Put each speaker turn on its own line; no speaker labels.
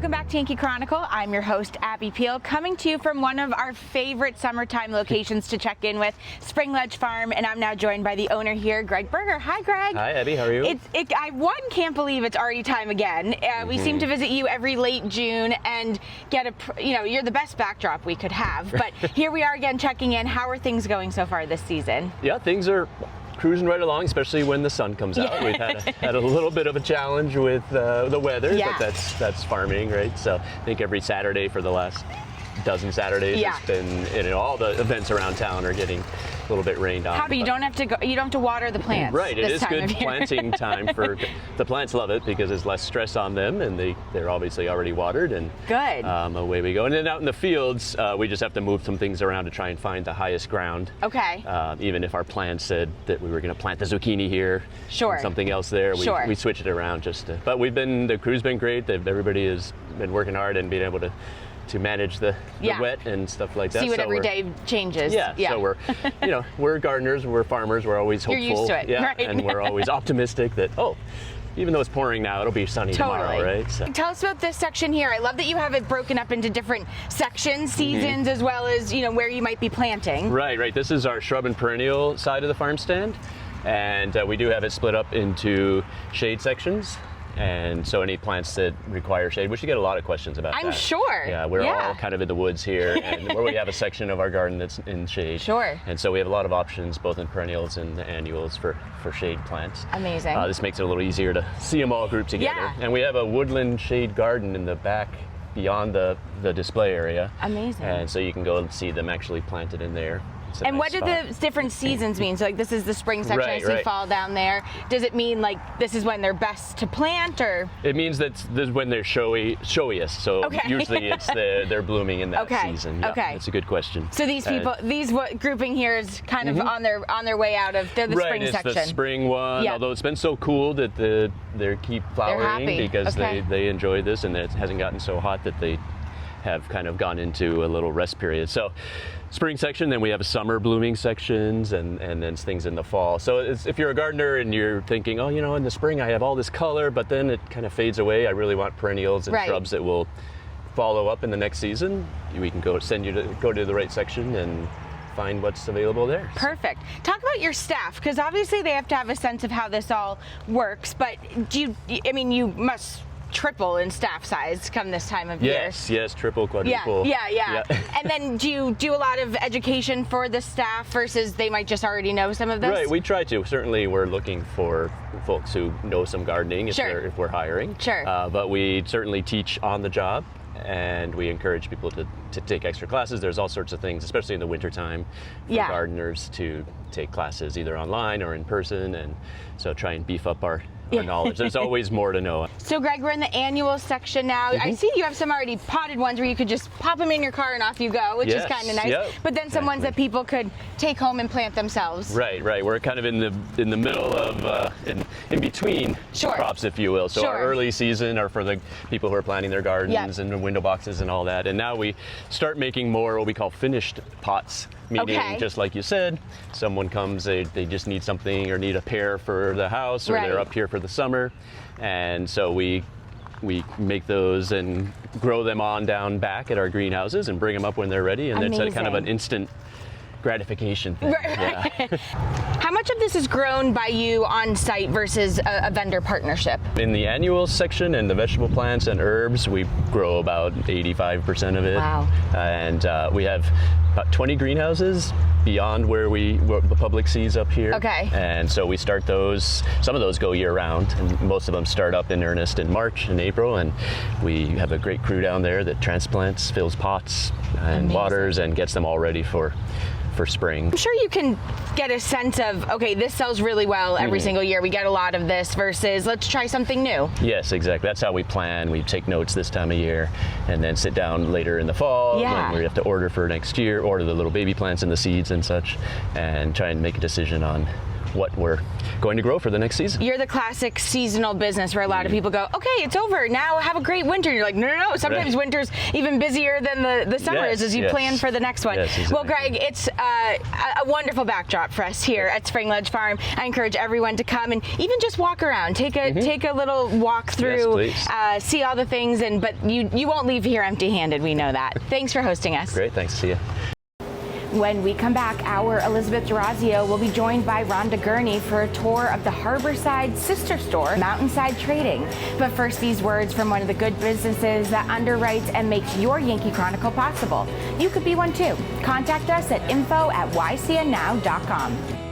Welcome back to Yankee Chronicle. I'm your host, Abby Peel, coming to you from one of our favorite summertime locations to check in with, Spring Ledge Farm, and I'm now joined by the owner here, Greg Berger. Hi, Greg.
Hi, Abby. How are you?
I can't believe it's already time again. We seem to visit you every late June and get you're the best backdrop we could have. But here we are again checking in. How are things going so far this season?
Yeah, things are cruising right along, especially when the sun comes out. We've had a little bit of a challenge with the weather, but that's farming, right? So I think every Saturday for the last dozen Saturdays, it's been, all the events around town are getting a little bit rained on.
But you don't have to water the plants.
Right, it is good planting time for the plants. Love it because there's less stress on them, and they're obviously already watered, and
good.
Away we go. And then out in the fields, we just have to move some things around to try and find the highest ground.
Okay.
Even if our plan said that we were going to plant the zucchini here, and something else there, we switch it around but the crew's been great. Everybody has been working hard and being able to manage the wet and stuff like that.
See what every day changes.
Yeah. So we're gardeners, we're farmers, we're always hopeful.
You're used to it, right?
And we're always optimistic that, even though it's pouring now, it'll be sunny tomorrow, right? So.
Tell us about this section here. I love that you have it broken up into different sections, seasons, as well as, where you might be planting.
Right. This is our shrub and perennial side of the farm stand. And we do have it split up into shade sections. And so any plants that require shade, which you get a lot of questions about
I'm sure.
Yeah, we're all kind of in the woods here, and where we have a section of our garden that's in shade.
Sure.
And so we have a lot of options, both in perennials and annuals for shade plants.
Amazing.
This makes it a little easier to see them all grouped together.
Yeah.
And we have a woodland shade garden in the back beyond the display area.
Amazing.
And so you can go and see them actually planted in there.
And what do the different seasons mean? So this is the spring section, I see fall down there. Does it mean this is when they're best to plant, or?
It means this is when they're showiest. So usually it's they're blooming in that season. Yeah, that's a good question.
So these people, grouping here is kind of on their way out of the spring section.
Right, it's the spring one. Yeah. Although it's been so cool that they keep flowering because they enjoy this, and it hasn't gotten so hot that they have kind of gone into a little rest period. So spring section, then we have a summer blooming sections, and then things in the fall. So if you're a gardener and you're thinking, in the spring I have all this color, but then it kind of fades away, I really want perennials and shrubs that will follow up in the next season, we can go to the right section and find what's available there.
Perfect. Talk about your staff, because obviously they have to have a sense of how this all works, but you must triple in staff size come this time of year.
Yes, triple, quadruple.
Yeah. And then do you do a lot of education for the staff versus they might just already know some of this?
Right, we try to. Certainly we're looking for folks who know some gardening if we're hiring.
Sure.
But we certainly teach on the job, and we encourage people to take extra classes. There's all sorts of things, especially in the wintertime, for gardeners to take classes either online or in person, and so try and beef up our knowledge. There's always more to know.
So Greg, we're in the annual section now. I see you have some already potted ones where you could just pop them in your car and off you go, which is kind of nice. But then some ones that people could take home and plant themselves.
Right. We're kind of in the middle of in between crops, if you will. So our early season are for the people who are planting their gardens and the window boxes and all that. And now we start making more what we call finished pots. Meaning, just like you said, someone comes, they just need something or need a pair for the house, or they're up here for the summer, and so we make those and grow them on down back at our greenhouses and bring them up when they're ready, and it's kind of an instant gratification thing.
How much of this is grown by you on site versus a vendor partnership?
In the annual section and the vegetable plants and herbs, we grow about 85% of it.
Wow.
And we have about 20 greenhouses beyond where the public sees up here.
Okay.
And so we start those, some of those go year round, and most of them start up in earnest in March and April, and we have a great crew down there that transplants, fills pots and waters and gets them all ready for spring.
I'm sure you can get a sense of, okay, this sells really well every single year. We get a lot of this versus let's try something new.
Yes, exactly. That's how we plan. We take notes this time of year and then sit down later in the fall when we have to order for next year, order the little baby plants and the seeds and such, and try and make a decision on what we're going to grow for the next season.
You're the classic seasonal business where a lot of people go, okay, it's over, now have a great winter. You're like, no, no, no. Sometimes winter's even busier than the summer is as you plan for the next one.
Yes, exactly.
Well, Greg, it's a wonderful backdrop for us here at Spring Ledge Farm. I encourage everyone to come and even just walk around. Take a little walk through, see all the things, but you won't leave here empty-handed. We know that. Thanks for hosting us.
Great, thanks. See you.
When we come back, our Elizabeth Durazio will be joined by Rhonda Gurney for a tour of the Harborside sister store, Mountainside Trading. But first, these words from one of the good businesses that underwrites and makes your Yankee Chronicle possible. You could be one too. Contact us at info@ycnnow.com.